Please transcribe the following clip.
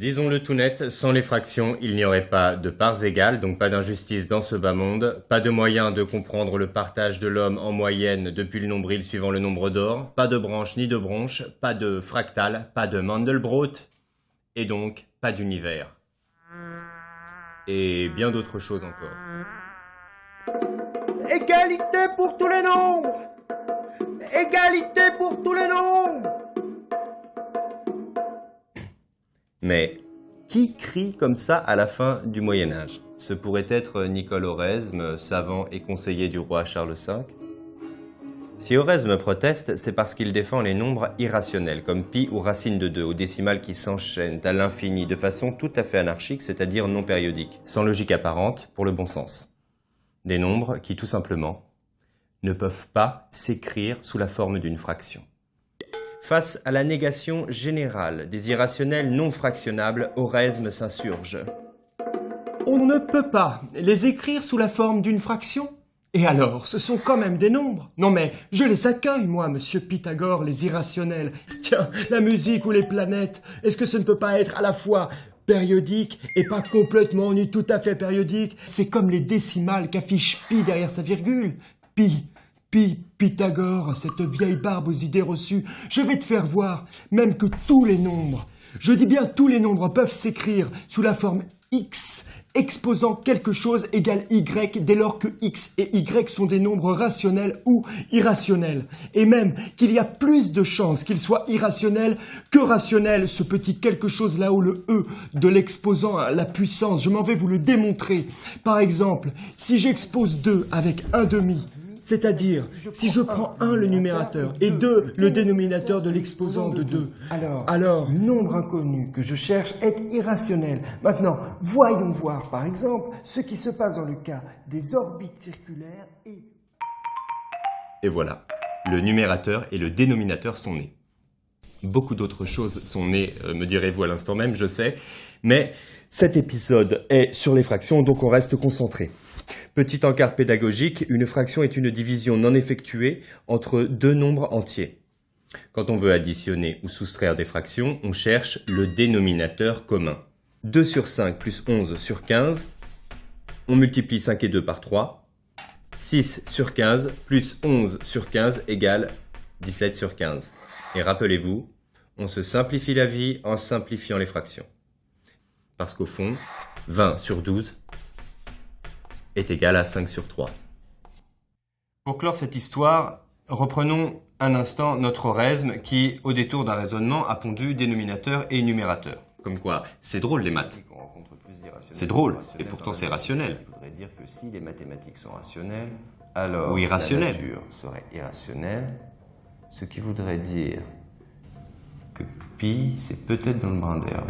Disons-le tout net, sans les fractions, il n'y aurait pas de parts égales, donc pas d'injustice dans ce bas monde, pas de moyen de comprendre le partage de l'homme en moyenne depuis le nombril suivant le nombre d'or, pas de branche ni de bronche, pas de fractal, pas de Mandelbrot, et donc pas d'univers. Et bien d'autres choses encore. Égalité pour tous les nombres! Égalité pour tous les nombres! Mais qui crie comme ça à la fin du Moyen-Âge? Ce pourrait être Nicole Oresme, savant et conseiller du roi Charles V. Si Oresme proteste, c'est parce qu'il défend les nombres irrationnels, comme pi ou racine de 2, aux décimales qui s'enchaînent à l'infini de façon tout à fait anarchique, c'est-à-dire non périodique, sans logique apparente pour le bon sens. Des nombres qui, tout simplement, ne peuvent pas s'écrire sous la forme d'une fraction. Face à la négation générale des irrationnels non fractionnables, Oresme s'insurge. On ne peut pas les écrire sous la forme d'une fraction? Et alors, ce sont quand même des nombres. Non mais, je les accueille, moi, monsieur Pythagore, les irrationnels. Tiens, la musique ou les planètes, est-ce que ce ne peut pas être à la fois périodique et pas complètement ni tout à fait périodique? C'est comme les décimales qu'affiche pi derrière sa virgule. Pythagore, cette vieille barbe aux idées reçues, je vais te faire voir, même que tous les nombres, je dis bien tous les nombres peuvent s'écrire sous la forme x, exposant quelque chose égale y dès lors que x et y sont des nombres rationnels ou irrationnels. Et même qu'il y a plus de chances qu'ils soient irrationnels que rationnels, ce petit quelque chose là-haut, le e de l'exposant à la puissance. Je m'en vais vous le démontrer. Par exemple, si j'expose 2 avec 1/2, c'est-à-dire, si je prends 1 le numérateur et 2 le dénominateur de l'exposant de 2, alors le nombre inconnu que je cherche est irrationnel. Maintenant, voyons voir par exemple ce qui se passe dans le cas des orbites circulaires et... Et voilà, le numérateur et le dénominateur sont nés. Beaucoup d'autres choses sont nées, me direz-vous à l'instant même, je sais, mais cet épisode est sur les fractions, donc on reste concentré. Petit encart pédagogique, une fraction est une division non effectuée entre deux nombres entiers. Quand on veut additionner ou soustraire des fractions, on cherche le dénominateur commun. 2 sur 5 plus 11 sur 15, on multiplie 5 et 2 par 3. 6 sur 15 plus 11 sur 15 égale 17 sur 15. Et rappelez-vous, on se simplifie la vie en simplifiant les fractions. Parce qu'au fond, 20 sur 12 est égal à 5 sur 3. Pour clore cette histoire, reprenons un instant notre Oresme qui, au détour d'un raisonnement, a pondu dénominateur et numérateur. Comme quoi, c'est drôle les maths. C'est drôle, et pourtant c'est rationnel. Il faudrait dire que si les mathématiques sont rationnelles, alors ou irrationnel. La nature serait irrationnelle, ce qui voudrait dire que pi, c'est peut-être dans le brin d'herbe.